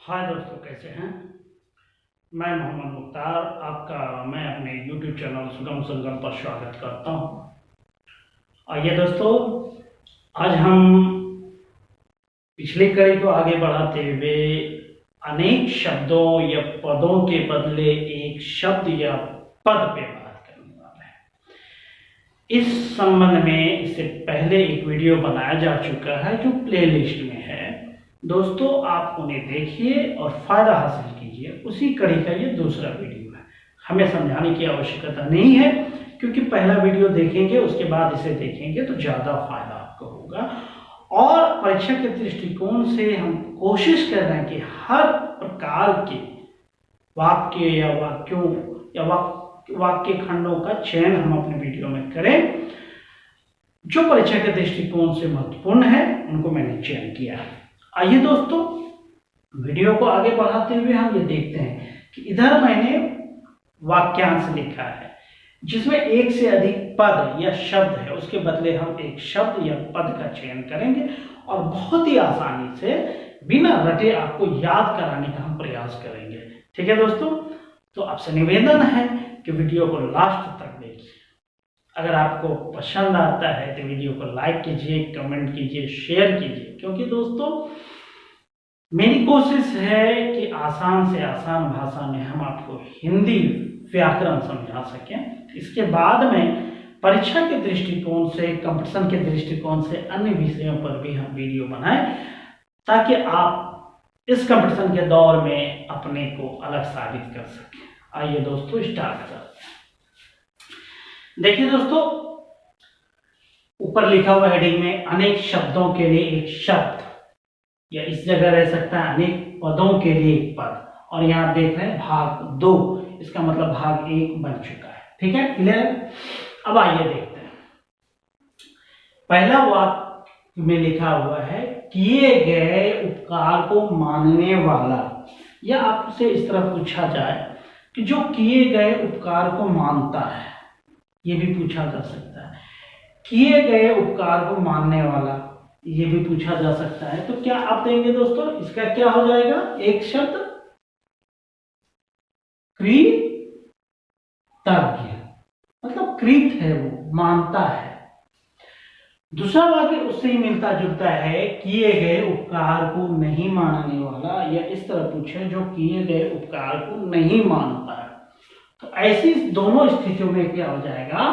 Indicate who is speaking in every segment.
Speaker 1: हाय दोस्तों, कैसे हैं। मैं मोहम्मद मुख्तार आपका मैं अपने YouTube चैनल सुगम संगम पर स्वागत करता हूं। आइए दोस्तों, आज हम पिछली कड़ी को आगे बढ़ाते हुए अनेक शब्दों या पदों के बदले एक शब्द या पद पे बात करने वाले हैं। इस संबंध में इससे पहले एक वीडियो बनाया जा चुका है जो प्लेलिस्ट में है। दोस्तों, आप उन्हें देखिए और फायदा हासिल कीजिए। उसी कड़ी का ये दूसरा वीडियो है। हमें समझाने की आवश्यकता नहीं है, क्योंकि पहला वीडियो देखेंगे उसके बाद इसे देखेंगे तो ज्यादा फायदा आपको होगा। और परीक्षा के दृष्टिकोण से हम कोशिश कर रहे हैं कि हर प्रकार के वाक्य या वाक्यों या वाक्य खंडों का चयन हम अपने वीडियो में करें। जो परीक्षा के दृष्टिकोण से महत्वपूर्ण है उनको मैंने चयन किया है। आइए दोस्तों, वीडियो को आगे बढ़ाते हुए हम ये देखते हैं कि इधर मैंने वाक्यांश लिखा है जिसमें एक से अधिक पद या शब्द है। उसके बदले हम एक शब्द या पद का चयन करेंगे और बहुत ही आसानी से बिना रटे आपको याद कराने का हम प्रयास करेंगे। ठीक है दोस्तों, तो आपसे निवेदन है कि वीडियो को लास्ट तक देखिए। अगर आपको पसंद आता है तो वीडियो को लाइक कीजिए, कमेंट कीजिए, शेयर कीजिए, क्योंकि दोस्तों मेरी कोशिश है कि आसान से आसान भाषा में हम आपको हिंदी व्याकरण समझा सकें। इसके बाद में परीक्षा के दृष्टिकोण से, कंपटीशन के दृष्टिकोण से अन्य विषयों पर भी हम वीडियो बनाएं, ताकि आप इस कंपटीशन के दौर में अपने को अलग साबित कर सकें। आइए दोस्तों, स्टार्ट करते हैं। देखिए दोस्तों, ऊपर लिखा हुआ हेडिंग में अनेक शब्दों के लिए एक शब्द, या इस जगह रह सकता है अनेक पदों के लिए एक पद। और यहां आप देख रहे हैं भाग 2, इसका मतलब भाग 1 बन चुका है। ठीक है, क्लियर है। अब आइए देखते हैं। पहला वाक्य में लिखा हुआ है किए गए उपकार को मानने वाला, या आपसे इस तरह पूछा जाए कि जो किए गए उपकार को मानता है, ये भी पूछा जा सकता है। किए गए उपकार को मानने वाला, ये भी पूछा जा सकता है। तो क्या आप देंगे दोस्तों, इसका क्या हो जाएगा? एक शब्द कृतज्ञ, मतलब कृत है, वो मानता है। दूसरा वाक्य उससे ही मिलता जुलता है, किए गए उपकार को नहीं मानने वाला, या इस तरह पूछे जो किए गए उपकार को नहीं मानता है। तो ऐसी दोनों स्थितियों में क्या हो जाएगा?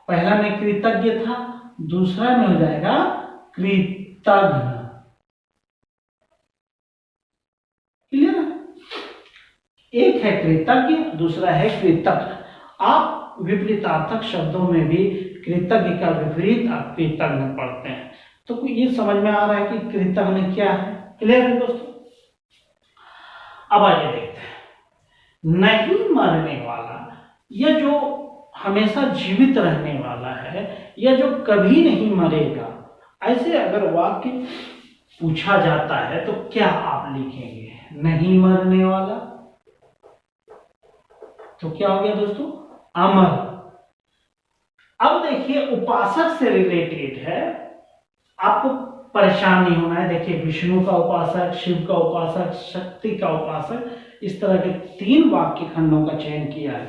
Speaker 1: पहला में कृतज्ञ था, दूसरा में हो जाएगा कृतज्ञ। क्लियर है? एक है कृतज्ञ, दूसरा है कृतज्ञ। आप विपरीतार्थक शब्दों में भी कृतज्ञ का विपरीत आप कृतज्ञ पढ़ते हैं। तो ये समझ में आ रहा है कि कृतज्ञ क्या है। क्लियर है दोस्तों? अब आइए देखते हैं। नहीं मरने वाला, या जो हमेशा जीवित रहने वाला है, या जो कभी नहीं मरेगा, ऐसे अगर वाक्य पूछा जाता है तो क्या आप लिखेंगे? नहीं मरने वाला तो क्या हो गया दोस्तों? अमर। अब देखिए, उपासक से रिलेटेड है, आपको परेशान नहीं होना है। देखिए, विष्णु का उपासक, शिव का उपासक, शक्ति का उपासक, इस तरह के 3 वाक्य खंडों का चयन किया है।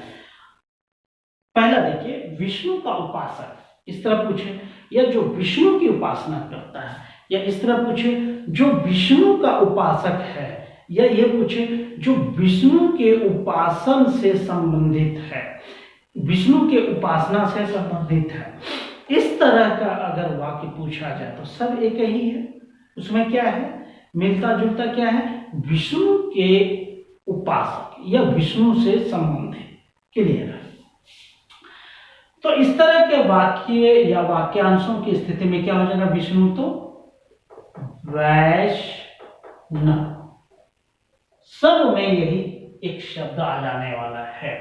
Speaker 1: पहला देखिए, विष्णु का उपासक, इस तरह पूछे, या जो विष्णु की उपासना करता है, या इस तरह पूछे जो विष्णु का उपासक है, या ये पूछे जो विष्णु के उपासन से संबंधित है, विष्णु के उपासना से संबंधित है। इस तरह का अगर वाक्य पूछा जाए तो सब एक ही है। उसमें क्या है? मिलता जुलता क्या है? विष्णु के उपासक या विष्णु से संबंधित। क्लियर है? तो इस तरह के वाक्य या वाक्यांशों की स्थिति में क्या हो जाएगा? विष्णु तो वैष्णव, सब में यही एक शब्द आ जाने वाला है।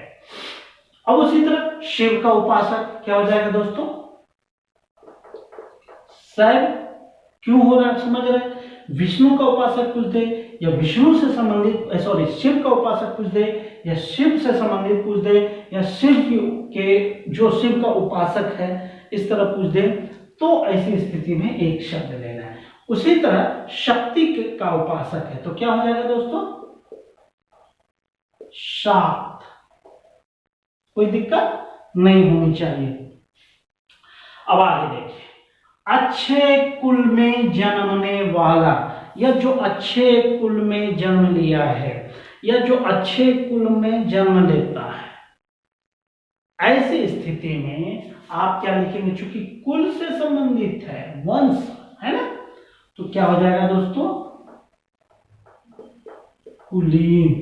Speaker 1: अब उसी तरह शिव का उपासक क्या हो जाएगा दोस्तों? शैव। क्यों हो रहा है, समझ रहे हैं? विष्णु का उपासक कुछ दे, या विष्णु से संबंधित, सॉरी, शिव का उपासक कुछ दे, या शिव से संबंधित कुछ दे, या शिव के जो शिव का उपासक है इस तरह कुछ दे, तो ऐसी स्थिति में एक शब्द लेना है। उसी तरह शक्ति का उपासक है तो क्या हो जाएगा दोस्तों? शाक्त, कोई दिक्कत नहीं होनी चाहिए। अब आगे देखिए, अच्छे कुल में जन्मने वाला, या जो अच्छे कुल में जन्म लिया है, या जो अच्छे कुल में जन्म लेता है, ऐसी स्थिति में आप क्या लिखेंगे? चूंकि कुल से संबंधित है, वंश है ना, तो क्या हो जाएगा दोस्तों? कुलीन,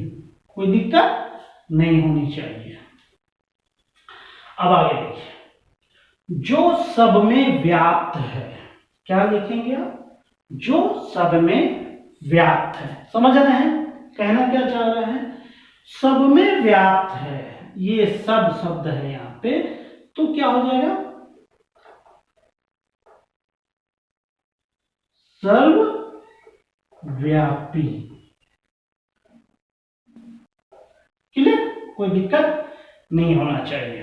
Speaker 1: कोई दिक्कत नहीं होनी चाहिए। अब आगे देखिए, जो सब में व्याप्त है, क्या लिखेंगे आप? जो सब में व्याप्त है। समझ रहे हैं कहना क्या चाह रहे हैं? सब में व्याप्त है, ये सब शब्द है यहां पे, तो क्या हो जाएगा? सर्वव्यापी। क्लियर? कोई दिक्कत नहीं होना चाहिए।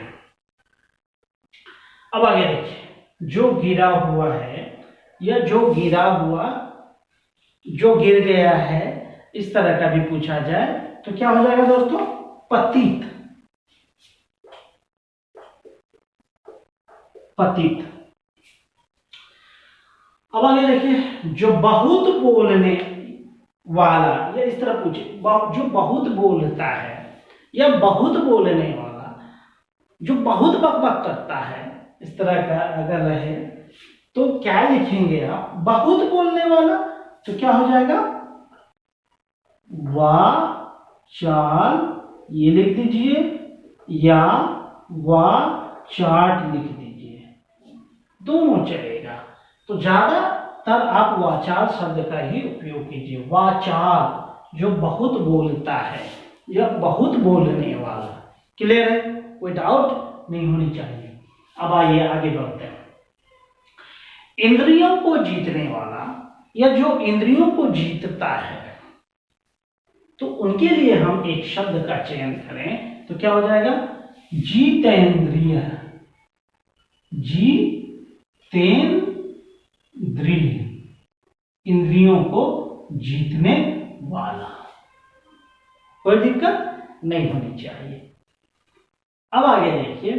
Speaker 1: अब आगे देखिए, जो गिरा हुआ है, या जो गिरा हुआ, जो गिर गया है, इस तरह का भी पूछा जाए तो क्या हो जाएगा दोस्तों? पतित। पतित। अब आगे देखिए, जो बहुत बोलने वाला, या इस तरह पूछे, जो बहुत बोलता है या बहुत बोलने वाला, जो बहुत बकबक करता है, इस तरह का अगर रहे तो क्या लिखेंगे आप? बहुत बोलने वाला, तो क्या हो जाएगा? वाचाल, ये लिख दीजिए, या वाचाट लिख दीजिए, दोनों चलेगा। तो ज्यादातर आप वाचाल शब्द का ही उपयोग कीजिए। वाचाल, जो बहुत बोलता है या बहुत बोलने वाला। क्लियर है? कोई डाउट नहीं होनी चाहिए। अब आइए आगे बढ़ते हैं। इंद्रियों को जीतने वाला, या जो इंद्रियों को जीतता है, तो उनके लिए हम एक शब्द का चयन करें तो क्या हो जाएगा? जीतेंद्रिय। जीतेंद्रिय, इंद्रियों को जीतने वाला। कोई दिक्कत नहीं होनी चाहिए। अब आगे देखिए,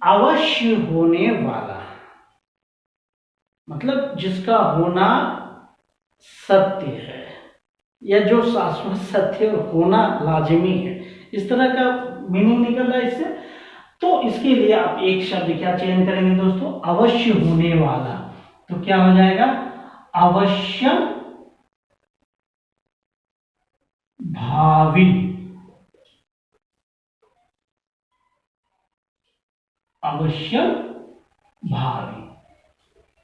Speaker 1: अवश्य होने वाला, मतलब जिसका होना सत्य है, या जो शाश्वत सत्य होना लाजिमी है, इस तरह का मीनिंग निकल रहा है इससे। तो इसके लिए आप एक शब्द क्या चयन करेंगे दोस्तों? अवश्य होने वाला। तो क्या हो जाएगा? अवश्य भावी। अवश्य भावी,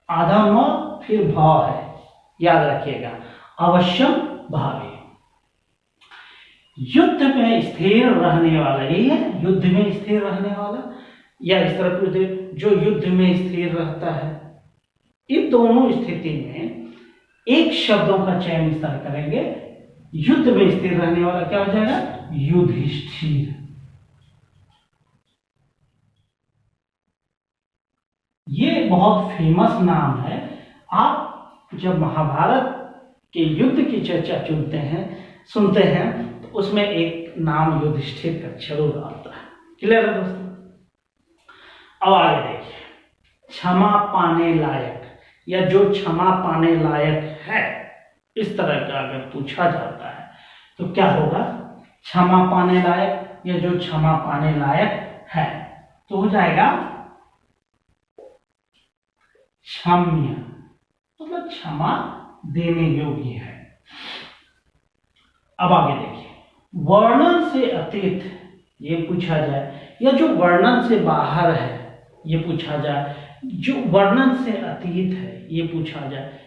Speaker 1: आधा म फिर भाव है, याद रखिएगा, अवश्य भावी। युद्ध में स्थिर रहने वाला, यही है, युद्ध में स्थिर रहने वाला, या इस तरह पूछ दे, जो युद्ध में स्थिर रहता है। इन दोनों स्थिति में एक शब्दों का चयन इस तरह करेंगे, युद्ध में स्थिर रहने वाला क्या हो जाएगा? युधिष्ठिर। ये बहुत फेमस नाम है। आप जब महाभारत के युद्ध की चर्चा सुनते हैं तो उसमें एक नाम युधिष्ठिर का जरूर आता है। क्लियर है दोस्तों? अब आगे देखिए, क्षमा पाने लायक, या जो क्षमा पाने लायक है, इस तरह का अगर पूछा जाता है तो क्या होगा? क्षमा पाने लायक, या जो क्षमा पाने लायक है, तो हो जाएगा क्षम्य, मतलब क्षमा देने योग्य है। अब आगे देखिए, वर्णन से अतीत, ये पूछा जाए, या जो वर्णन से बाहर है, ये पूछा जाए, जो वर्णन से अतीत है, ये पूछा जाए।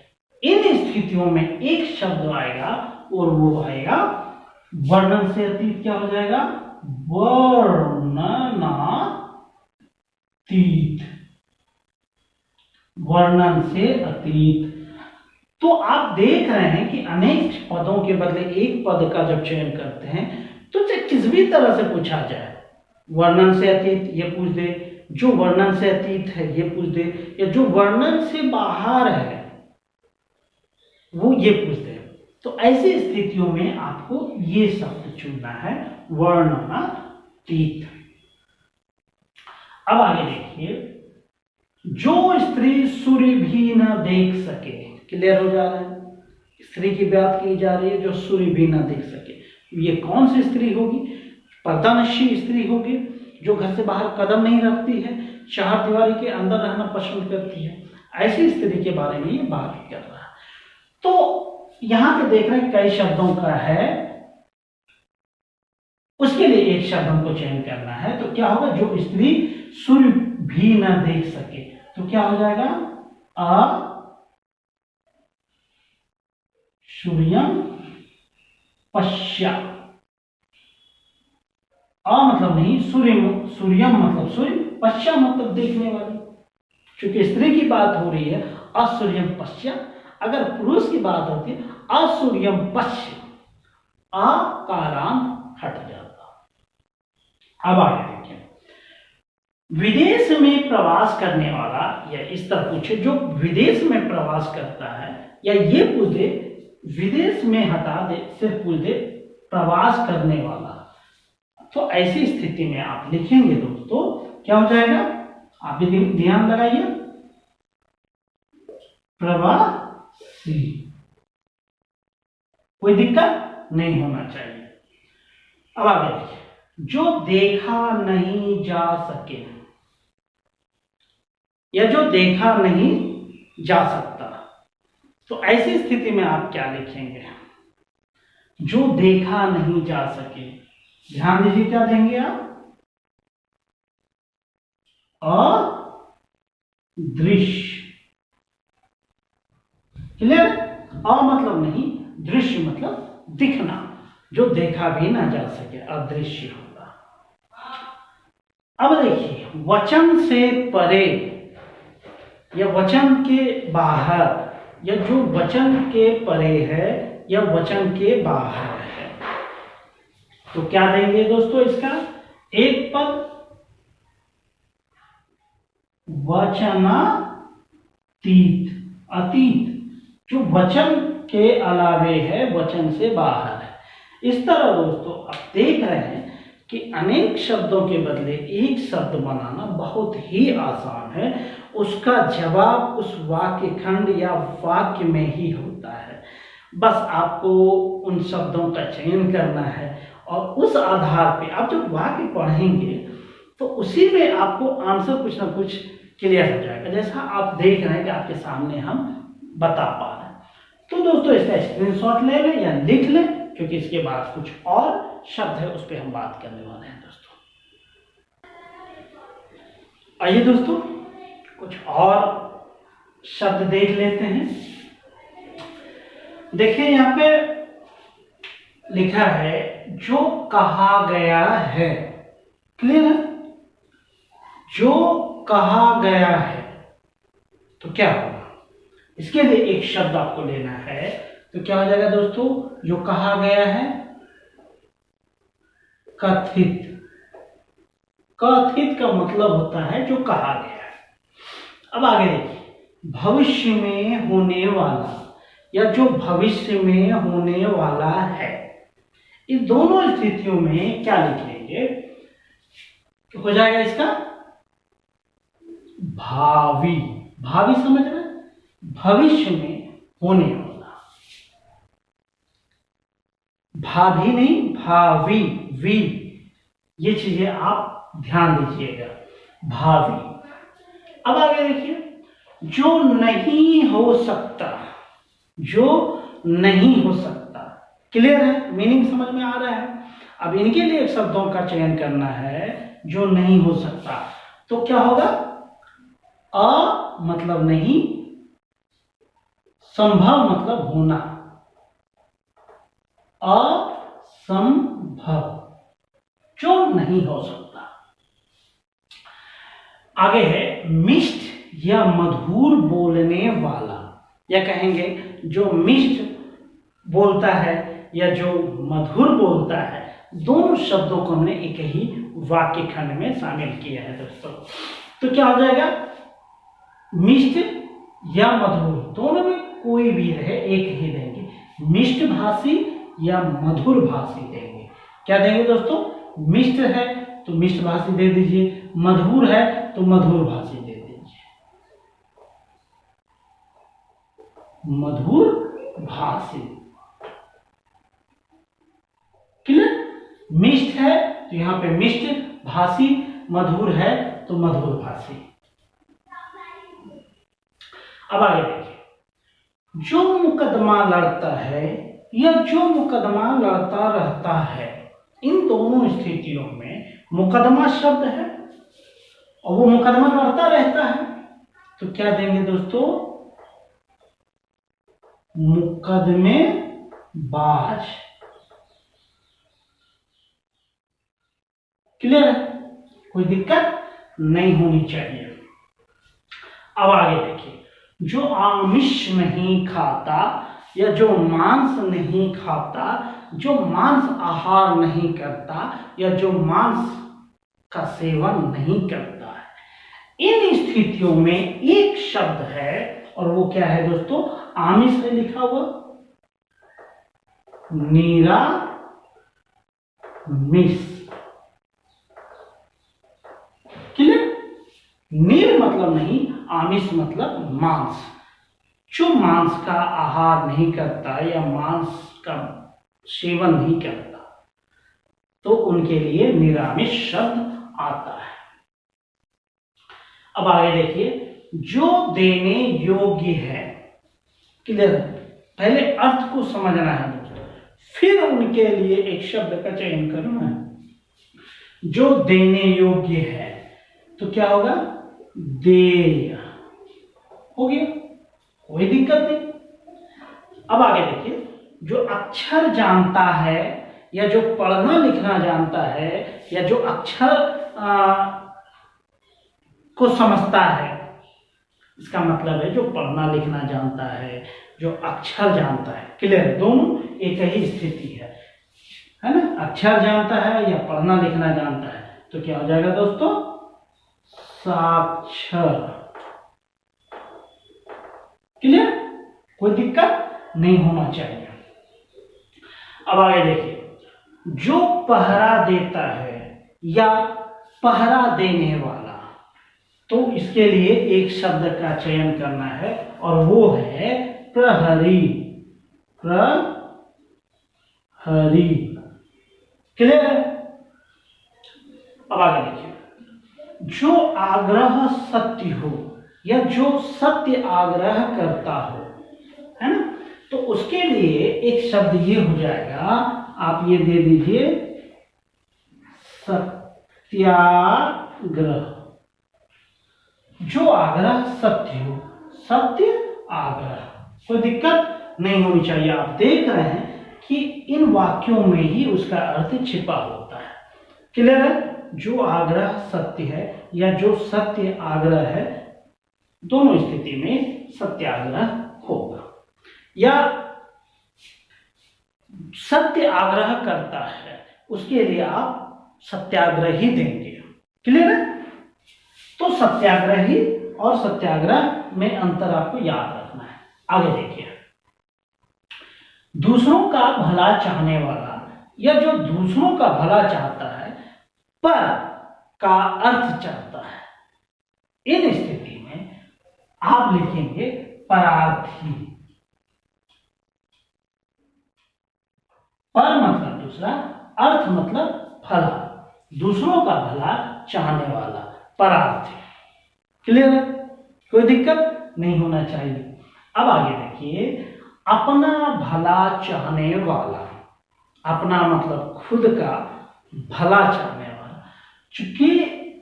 Speaker 1: इन स्थितियों में एक शब्द आएगा और वो आएगा वर्णन से अतीत। क्या हो जाएगा? वर्णनातीत। वर्णन से अतीत। तो आप देख रहे हैं कि अनेक पदों के बदले एक पद का जब चयन करते हैं तो चाहे किस भी तरह से पूछा जाए, वर्णन से अतीत ये पूछ दे, जो वर्णन से अतीत है ये पूछ दे, या जो वर्णन से बाहर है वो ये पूछ दे, तो ऐसी स्थितियों में आपको ये शब्द चुनना है, वर्णातीत। अब आगे देखिए, जो स्त्री सूर्य भी न देख सके, क्लियर हो जा रहा है, स्त्री की बात की जा रही है जो सूर्य भी न देख सके। ये कौन सी स्त्री होगी? पर्दानशी स्त्री होगी, जो घर से बाहर कदम नहीं रखती है, चार दीवारी के अंदर रहना पसंद करती है। ऐसी स्त्री के बारे में ये बात कर रहा है। तो यहां पे देख रहे हैं कई शब्दों का है, उसके लिए एक शब्द हमको चयन करना है। तो क्या होगा? जो स्त्री सूर्य भी न देख सके, तो क्या हो जाएगा? अ सूर्यम पश्या। अ मतलब नहीं, सूर्यम मतलब सूर्य, पश्या मतलब देखने वाली। क्योंकि स्त्री की बात हो रही है, असूर्यम पश्या। अगर पुरुष की बात होती है, असूर्यम पश्य, आ काराम हट जाता। अब आगे देखिए, विदेश में प्रवास करने वाला, या इस तरह पूछे जो विदेश में प्रवास करता है, या ये पूछ दे विदेश में हटा दे, सिर्फ पूछ दे प्रवास करने वाला। तो ऐसी स्थिति में आप लिखेंगे दोस्तों, क्या हो जाएगा? आप भी ध्यान लगाइए, प्रवासी। कोई दिक्कत नहीं होना चाहिए। अब आगे देखिए, जो देखा नहीं जा सके, या जो देखा नहीं जा सकता, तो ऐसी स्थिति में आप क्या लिखेंगे? जो देखा नहीं जा सके, ध्यान दीजिए क्या देंगे आप? अदृश्य। क्लियर? अ मतलब नहीं, दृश्य मतलब दिखना, जो देखा भी ना जा सके, अदृश्य होगा। अब देखिए, वचन से परे या वचन के बाहर, या जो वचन के परे है या वचन के बाहर है, तो क्या देंगे दोस्तों? इसका एक पद वचनातीत, अतीत, जो वचन के अलावे है, वचन से बाहर है। इस तरह दोस्तों आप देख रहे हैं कि अनेक शब्दों के बदले एक शब्द बनाना बहुत ही आसान है। उसका जवाब उस वाक्य खंड या वाक्य में ही होता है। बस आपको उन शब्दों का चयन करना है, और उस आधार पे आप जब वाक्य पढ़ेंगे तो उसी में आपको आंसर कुछ ना कुछ क्लियर हो जाएगा, जैसा आप देख रहे हैं कि आपके सामने हम बता पा रहे हैं। तो दोस्तों इसका स्क्रीनशॉट ले लें या लिख लें, क्योंकि इसके बाद कुछ और शब्द है उस पर हम बात करने वाले हैं दोस्तों। आइए दोस्तों कुछ और शब्द देख लेते हैं। देखिए यहाँ पे लिखा है जो कहा गया है। क्लियर है? जो कहा गया है, तो क्या होगा? इसके लिए एक शब्द आपको लेना है, तो क्या हो जाएगा दोस्तों? जो कहा गया है, कथित। कथित का मतलब होता है जो कहा गया है। अब आगे देखिए, भविष्य में होने वाला, या जो भविष्य में होने वाला है, इन दोनों स्थितियों में क्या लिख लेंगे? हो जाएगा इसका भावी। भावी समझ रहे? भविष्य में होने वाला, भाभी नहीं, भावी, वी, ये चीजें आप ध्यान दीजिएगा, भावी। अब आगे देखिए, जो नहीं हो सकता, जो नहीं हो सकता। क्लियर है? मीनिंग समझ में आ रहा है? अब इनके लिए शब्दों का चयन करना है जो नहीं हो सकता, तो क्या होगा? अ मतलब नहीं, संभव मतलब होना, असंभव, जो नहीं हो सकता। आगे है मिष्ट या मधुर बोलने वाला, या कहेंगे जो मिष्ट बोलता है या जो मधुर बोलता है, दोनों शब्दों को हमने एक ही वाक्य खंड में शामिल किया है दोस्तों। तो क्या हो जाएगा? मिष्ट या मधुर, दोनों में कोई भी रहे एक ही देंगे, मिष्ट भाषी या मधुर भाषी देंगे। क्या देंगे दोस्तों? मिष्ट है तो मिष्ट भाषी दे दीजिए, मधुर है तो मधुर भाषी दे दीजिए, मधुर भाषी। क्लियर? मिष्ट है तो यहाँ पे मिष्ट भाषी, मधुर है तो मधुर भाषी। अब आगे देखिए, जो मुकदमा लड़ता है या जो मुकदमा लड़ता रहता है, इन दोनों स्थितियों में मुकदमा शब्द है और वो मुकदमा लड़ता रहता है, तो क्या देंगे दोस्तों? मुकदमेबाज। क्लियर है? कोई दिक्कत नहीं होनी चाहिए। अब आगे देखिए, जो आमिष नहीं खाता या जो मांस नहीं खाता, जो मांस आहार नहीं करता या जो मांस का सेवन नहीं करता है, इन स्थितियों में एक शब्द है और वो क्या है दोस्तों? आमिष है लिखा हुआ, निरामिष। क्लियर? निर मतलब नहीं, आमिष मतलब मांस। जो मांस का आहार नहीं करता या मांस का सेवन नहीं करता, तो उनके लिए निरामिष शब्द आता है। अब आगे देखिए, जो देने योग्य है। क्लियर? पहले अर्थ को समझना है दोस्तों, फिर उनके लिए एक शब्द का चयन करना है। जो देने योग्य है तो क्या होगा? देय हो गया, कोई दिक्कत नहीं। अब आगे देखिए, जो अक्षर जानता है या जो पढ़ना लिखना जानता है या जो अक्षर को समझता है, इसका मतलब है जो पढ़ना लिखना जानता है, जो अक्षर जानता है। क्लियर? दोनों एक ही स्थिति है ना? अक्षर जानता है या पढ़ना लिखना जानता है, तो क्या हो जाएगा दोस्तों? साक्षर। क्लियर? कोई दिक्कत नहीं होना चाहिए। अब आगे देखिए, जो पहरा देता है या पहरा देने वाला, तो इसके लिए एक शब्द का चयन करना है और वो है प्रहरी। प्रहरी। क्लियर? अब आगे देखिए, जो आग्रह सत्य हो या जो सत्य आग्रह करता हो, है ना, तो उसके लिए एक शब्द ये हो जाएगा, आप ये दे दीजिए सत्याग्रह। जो आग्रह सत्य हो, सत्य आग्रह, कोई दिक्कत नहीं होनी चाहिए। आप देख रहे हैं कि इन वाक्यों में ही उसका अर्थ छिपा होता है। क्लियर है? जो आग्रह सत्य है या जो सत्य आग्रह है, दोनों स्थिति में सत्याग्रह होगा। या सत्य आग्रह करता है, उसके लिए आप सत्याग्रह ही देंगे। क्लियर है? तो सत्याग्रही और सत्याग्रह में अंतर आपको याद रखना है। आगे देखिए, दूसरों का भला चाहने वाला या जो दूसरों का भला चाहता है पर का अर्थ चाहता है, इन स्थिति में आप लिखेंगे परार्थी। पर मतलब दूसरा, अर्थ मतलब भला, दूसरों का भला चाहने वाला, परार्थी। क्लियर है? कोई दिक्कत नहीं होना चाहिए। अब आगे देखिए, अपना भला चाहने वाला। अपना मतलब खुद का भला चाहने वाला। चूंकि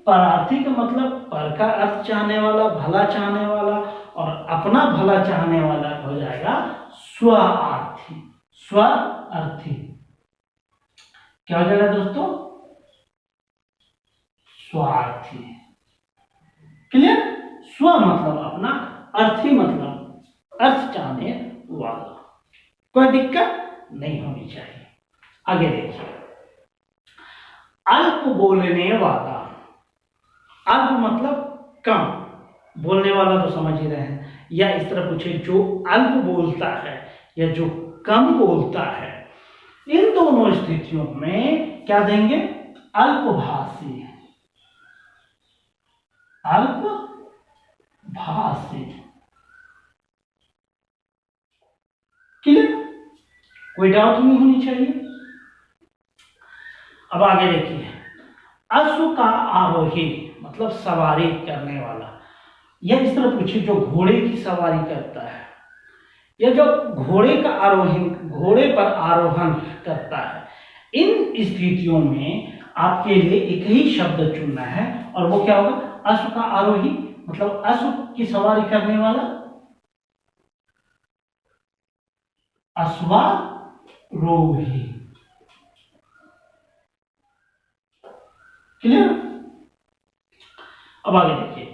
Speaker 1: परार्थी का मतलब पर का अर्थ चाहने वाला, भला चाहने वाला, और अपना भला चाहने वाला हो जाएगा स्वार्थी। स्वार्थी क्या हो जाएगा दोस्तों? स्वार्थी। क्लियर? स्व मतलब अपना, अर्थी मतलब अर्थ चाहने वाला। कोई दिक्कत नहीं होनी चाहिए। आगे देखिए, अल्प बोलने वाला। अल्प मतलब कम, बोलने वाला तो समझ ही रहे हैं। या इस तरह पूछे, जो अल्प बोलता है या जो कम बोलता है, इन दोनों स्थितियों में क्या देंगे? अल्पभाषी। अल्पभाषी। क्लियर? कोई डाउट नहीं होनी चाहिए। अब आगे देखिए, अश्व का आरोही मतलब सवारी करने वाला, या इस तरह पूछिए जो घोड़े की सवारी करता है, या जो घोड़े का आरोहण, घोड़े पर आरोहण करता है। इन स्थितियों में आपके लिए एक ही शब्द चुनना है, और वो क्या होगा? अश्व का आरोही मतलब अश्व की सवारी करने वाला, अश्वारोही। क्लियर? अब आगे देखिए,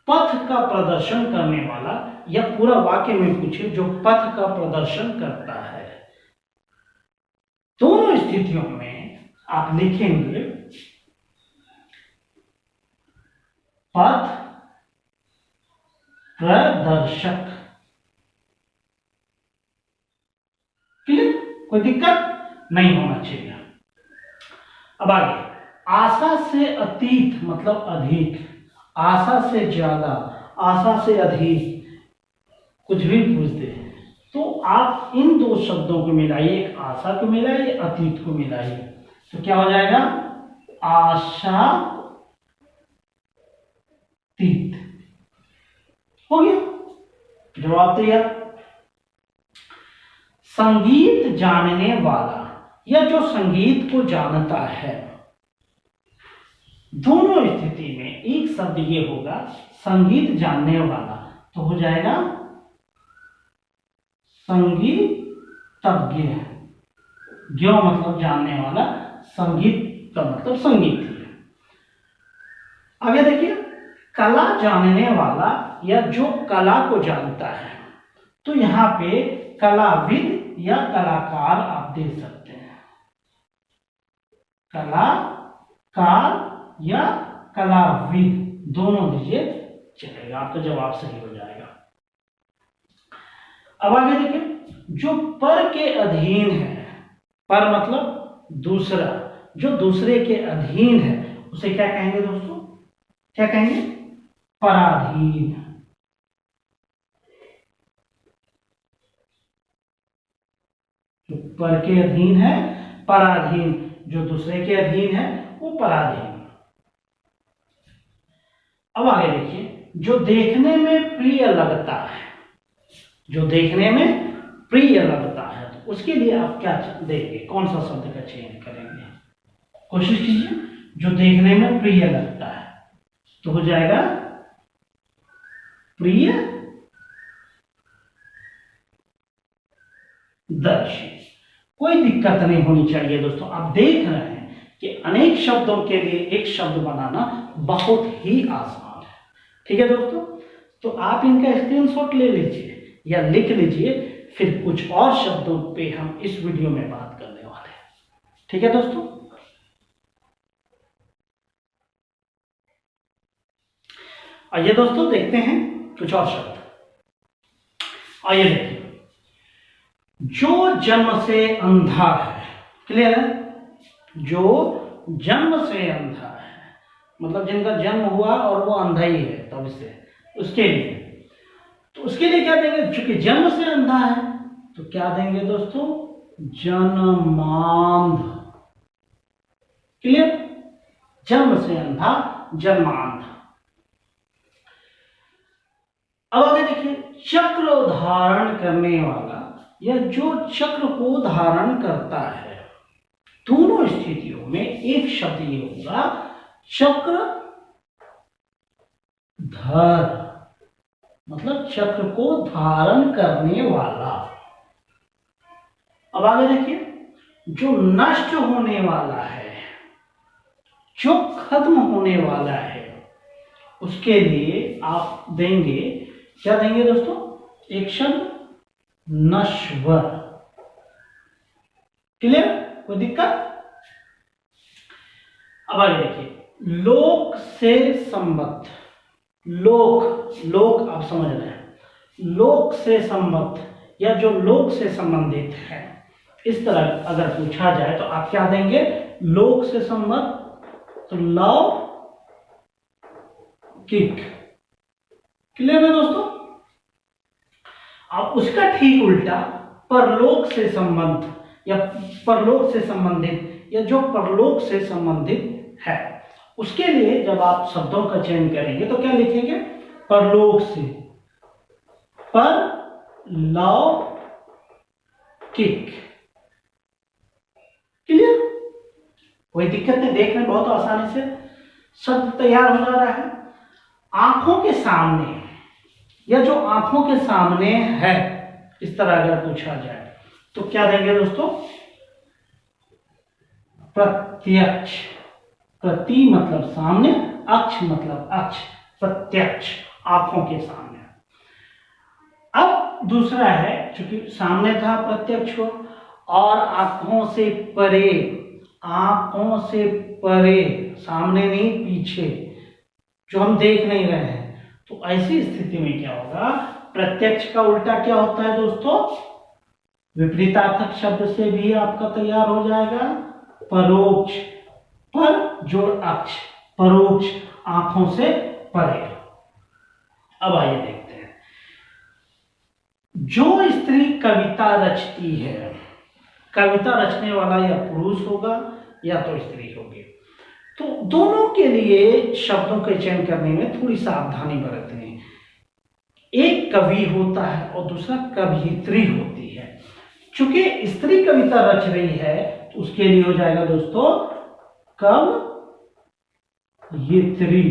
Speaker 1: पथ का प्रदर्शन करने वाला, या पूरा वाक्य में पूछे जो पथ का प्रदर्शन करता है। दोनों स्थितियों में आप लिखेंगे पथ प्रदर्शक। क्लियर? कोई दिक्कत नहीं होना चाहिए। अब आगे, आशा से अतीत मतलब अधिक, आशा से ज्यादा, आशा से अधिक, कुछ भी पूछ दे तो आप इन दो शब्दों को मिलाइए, एक आशा को मिलाइए, अतीत को मिलाइए, तो क्या हो जाएगा? आशा तीत। हो गया जवाब तैयार। संगीत जानने वाला, या जो संगीत को जानता है। दोनों स्थिति में एक शब्द ये होगा संगीत जानने वाला, तो हो जाएगा संगीतज्ञ। ज्ञ मतलब जानने वाला, संगीत का मतलब संगीत। आगे देखिए, कला जानने वाला, या जो कला को जानता है, तो यहां पे कलाविद या कलाकार आप दे सकते हैं। कलाकार या कलाविद दोनों दीजिए, चलेगा, आपका जवाब सही हो जाएगा। अब आगे देखिए, जो पर के अधीन है, पर मतलब दूसरा, जो दूसरे के अधीन है उसे क्या कहेंगे दोस्तों? क्या कहेंगे? पराधीन। जो पर के अधीन है पराधीन, जो दूसरे के अधीन है वो पराधीन। अब आगे देखिए, जो देखने में प्रिय लगता है, जो देखने में प्रिय लगता है, तो उसके लिए आप क्या देंगे? कौन सा शब्द का चयन करेंगे? कोशिश कीजिए। जो देखने में प्रिय लगता है तो हो जाएगा प्रिय दर्शी। कोई दिक्कत नहीं होनी चाहिए दोस्तों। आप देख रहे हैं कि अनेक शब्दों के लिए एक शब्द बनाना बहुत ही आसान है। ठीक है दोस्तों, तो आप इनका स्क्रीनशॉट ले लीजिए या लिख लीजिए, फिर कुछ और शब्दों पे हम इस वीडियो में बात करने वाले हैं। ठीक है दोस्तों, आइए दोस्तों देखते हैं कुछ और शब्द। आइए देखिए, जो जन्म से अंधा है। क्लियर है? जो जन्म से अंधा है मतलब जिनका जन्म हुआ और वो अंधा ही है तब से, उसके लिए, तो उसके लिए क्या देंगे? चूंकि जन्म से अंधा है तो क्या देंगे दोस्तों? जन्मांध। क्लियर? जन्म से अंधा, जन्मांध। अब आगे देखिए, चक्र धारण करने वाला, या जो चक्र को धारण करता है। दोनों स्थितियों में एक शब्द ये होगा चक्रधर, मतलब चक्र को धारण करने वाला। अब आगे देखिए, जो नष्ट होने वाला है, जो खत्म होने वाला है, उसके लिए आप देंगे, क्या देंगे दोस्तों? एक शब्द नश्वर। क्लियर? कोई दिक्कत? अब आगे देखिए, लोक से संबद्ध। लोक, लोक आप समझ रहे हैं, लोक से संबद्ध या जो लोक से संबंधित है, इस तरह अगर पूछा जाए तो आप क्या देंगे, लोक से संबंध, तो लव किक। क्लियर है दोस्तों। अब उसका ठीक उल्टा परलोक से संबंध या परलोक से संबंधित या जो परलोक से संबंधित है, उसके लिए जब आप शब्दों का चयन करेंगे तो क्या लिखेंगे, परलोक से, पर लव किक। क्लियर, कोई दिक्कत नहीं, देख रहे हैं बहुत आसानी से शब्द तैयार हो जा रहा है। आंखों के सामने या जो आंखों के सामने है, इस तरह अगर पूछा जाए तो क्या देंगे दोस्तों, प्रत्यक्ष। प्रति मतलब सामने, अक्ष मतलब अक्ष, प्रत्यक्ष, आंखों के सामने। अब दूसरा है, चूंकि सामने था प्रत्यक्ष को, और आंखों से परे, आंखों से परे, सामने नहीं पीछे, जो हम देख नहीं रहे हैं। तो ऐसी स्थिति में क्या होगा, प्रत्यक्ष का उल्टा क्या होता है दोस्तों, विपरीतार्थक शब्द से भी आपका तैयार हो जाएगा परोक्ष, पर जोड़ अक्ष, परोक्ष, आंखों से परे। अब आइए देखते हैं, जो स्त्री कविता रचती है, कविता रचने वाला या पुरुष होगा या तो स्त्री होगी, तो दोनों के लिए शब्दों के चयन करने में थोड़ी सावधानी बरतनी है। एक कवि होता है और दूसरा कवियत्री होती है। चूंकि स्त्री कविता रच रही है तो उसके लिए हो जाएगा दोस्तों कवयित्री।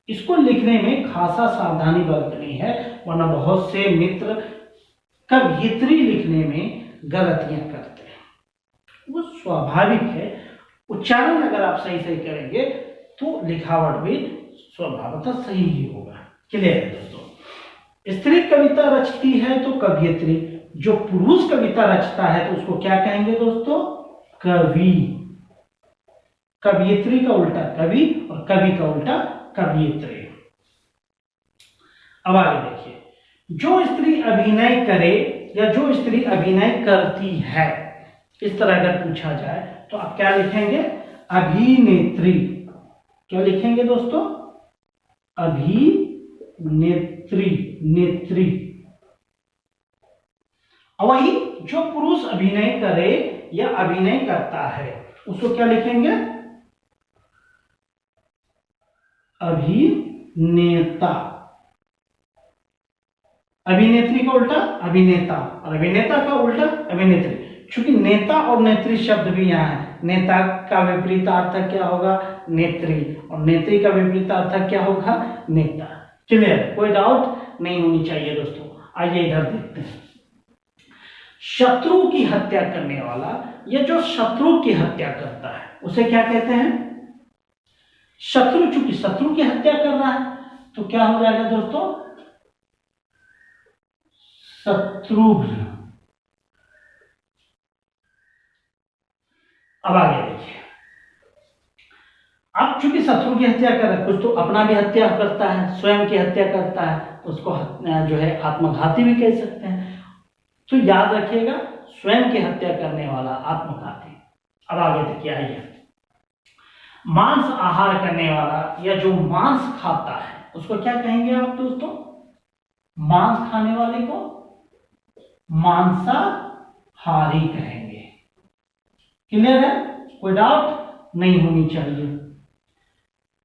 Speaker 1: इसको लिखने में खासा सावधानी बरतनी है, वरना बहुत से मित्र कवयित्री लिखने में गलतियां करते हैं। वो स्वाभाविक है, उच्चारण अगर आप सही सही करेंगे तो लिखावट भी स्वभावतः सही ही होगा। क्लियर है दोस्तों। स्त्री कविता रचती है तो कवयित्री, जो पुरुष कविता रचता है तो उसको क्या कहेंगे दोस्तों, कवि। कवयित्री का उल्टा कवि और कवि का उल्टा कवयित्री। अब आगे देखिए, जो स्त्री अभिनय करे या जो स्त्री अभिनय करती है, इस तरह अगर पूछा जाए तो आप क्या लिखेंगे, अभिनेत्री। क्या लिखेंगे दोस्तों, अभिनेत्री, नेत्री। और वही जो पुरुष अभिनय करे या अभिनय करता है उसको क्या लिखेंगे, अभिनेता। अभिनेत्री का उल्टा अभिनेता और अभिनेता का उल्टा अभिनेत्री। चूंकि नेता और नेत्री शब्द भी यहाँ है, नेता का विपरीतार्थक क्या होगा, नेत्री, और नेत्री का विपरीतार्थक क्या होगा, नेता। क्लियर, कोई डाउट नहीं होनी चाहिए दोस्तों। आइए इधर देखते हैं, शत्रु की हत्या करने वाला या जो शत्रु की हत्या करता है उसे क्या कहते हैं, शत्रु। चूंकि शत्रु की हत्या कर रहा है तो क्या हो जाएगा दोस्तों, शत्रुघ्न। अब आगे देखिए, अब चूंकि शत्रु की हत्या कर रहा है, कुछ तो अपना भी हत्या करता है, स्वयं की हत्या करता है, तो उसको जो है आत्मघाती भी कह सकते हैं। तो याद रखिएगा, स्वयं की हत्या करने वाला आत्मघाती। अब आगे देखिए, आइए, मांस आहार करने वाला या जो मांस खाता है उसको क्या कहेंगे आप दोस्तों, मांस खाने वाले को मांसाहारी कहेंगे। क्लियर है, कोई डाउट नहीं होनी चाहिए।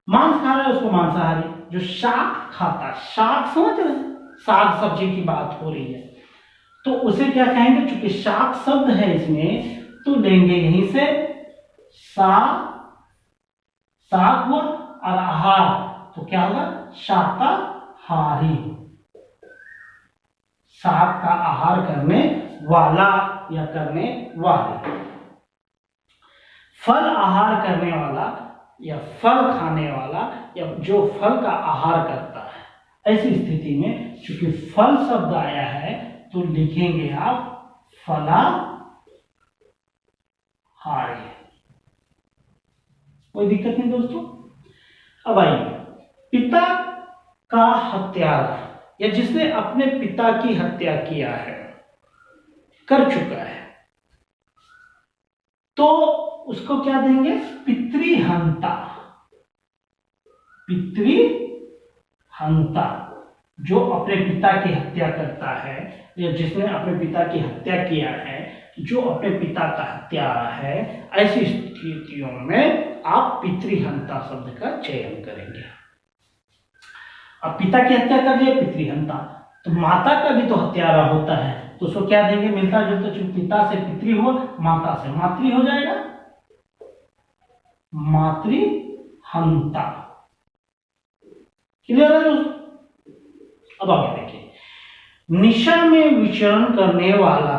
Speaker 1: मांस खा रहा है उसको मांसाहारी। जो शाक खाता है, शाक समझ रहे हैं, साग सब्जी की बात हो रही है, तो उसे क्या कहेंगे, चूंकि शाक शब्द है इसमें तो लेंगे यहीं से साग हुआ और आहार, तो क्या होगा, शाकाहारी। साग का आहार करने वाला या करने वाले। फल आहार करने वाला या फल खाने वाला या जो फल का आहार करता है। ऐसी स्थिति में चूंकि फल शब्द आया है तो लिखेंगे आप फलाहारी। कोई दिक्कत नहीं दोस्तों। अब आइए, पिता का हत्यारा या जिसने अपने पिता की हत्या किया है, कर चुका है, तो उसको क्या देंगे? पितृहंता। पितृहंता जो अपने पिता की हत्या करता है, या जिसने अपने पिता की हत्या किया है, जो अपने पिता का हत्यारा है, ऐसी स्थितियों में आप पितृहंता शब्द का चयन करेंगे। अब पिता की हत्या कर लिया, पितृहंता, तो माता का भी तो हत्यारा होता है, तो उसको क्या देंगे? मिलता जुलता, जो पिता से पितृ हुआ, माता से मातृ हो जाएगा, मातृहंता। क्लियर है दोस्तों? अब आगे देखिए, निशा में विचरण करने वाला,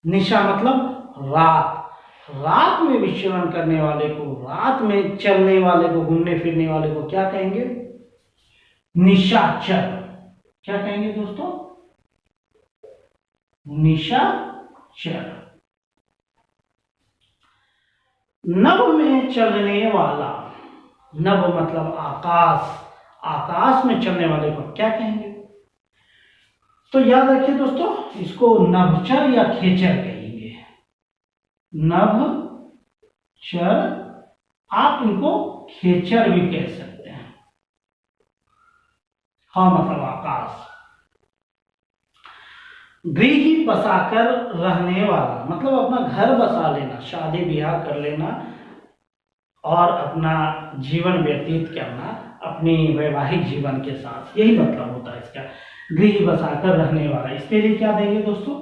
Speaker 1: निशा मतलब रात, रात में विचरण करने वाले को, रात में चलने वाले को, घूमने फिरने वाले को क्या कहेंगे? निशाचर। क्या कहेंगे दोस्तों? निशाचर। नभ में चलने वाला, नभ मतलब आकाश, आकाश में चलने वाले को क्या कहेंगे? तो याद रखिए दोस्तों, इसको नभचर या खेचर कहेंगे। नभचर, आप इनको खेचर भी कह सकते हैं। हाँ मतलब आकाश। गृह बसाकर रहने वाला मतलब अपना घर बसा लेना, शादी ब्याह कर लेना और अपना जीवन व्यतीत करना अपनी वैवाहिक जीवन के साथ, यही मतलब होता है इसका, गृह बसाकर रहने वाला। इसके लिए क्या देंगे दोस्तों?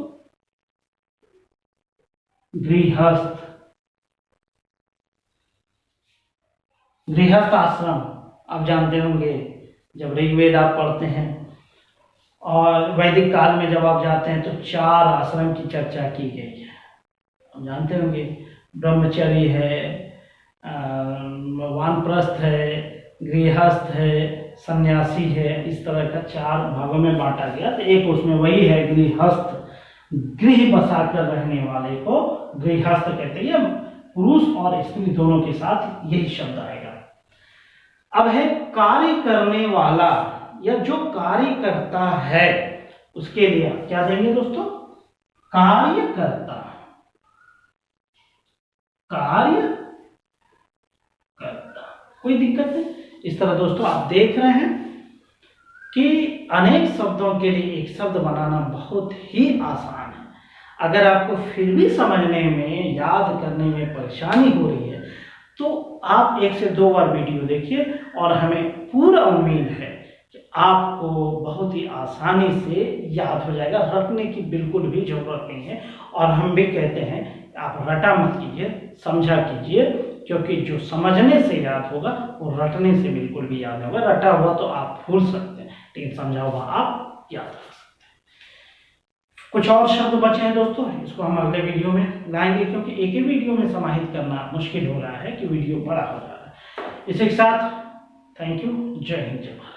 Speaker 1: गृहस्थ। गृहस्थ आश्रम आप जानते होंगे, जब ऋग्वेद आप पढ़ते हैं और वैदिक काल में जब आप जाते हैं तो 4 आश्रम की चर्चा की गई है, आप जानते होंगे। ब्रह्मचर्य है, वानप्रस्थ है, गृहस्थ है, सन्यासी है, इस तरह का 4 भागों में बांटा गया। तो एक उसमें वही है गृहस्थ, गृह बसाकर रहने वाले को गृहस्थ कहते हैं। पुरुष और स्त्री दोनों के साथ यही शब्द आएगा। अब है कार्य करने वाला, या जो कार्य करता है, उसके लिए क्या देंगे दोस्तों? कार्यकर्ता। कार्यकर्ता, कोई दिक्कत नहीं। इस तरह दोस्तों आप देख रहे हैं कि अनेक शब्दों के लिए एक शब्द बनाना बहुत ही आसान है। अगर आपको फिर भी समझने में, याद करने में परेशानी हो रही है तो आप 1 से 2 बार वीडियो देखिए, और हमें पूरा उम्मीद है कि आपको बहुत ही आसानी से याद हो जाएगा। रटने की बिल्कुल भी जरूरत नहीं है, और हम भी कहते हैं आप रटा मत कीजिए, समझा कीजिए, क्योंकि जो समझने से याद होगा वो रटने से बिल्कुल भी याद होगा। रटा हुआ तो आप भूल सकते हैं, लेकिन समझा हुआ आप याद रख सकते हैं। कुछ और शब्द बचे हैं दोस्तों, इसको हम अगले वीडियो में लाएंगे, क्योंकि एक ही वीडियो में समाहित करना मुश्किल हो रहा है कि वीडियो बड़ा हो जा रहा है। इसी के साथ थैंक यू, जय हिंद, जय भारत।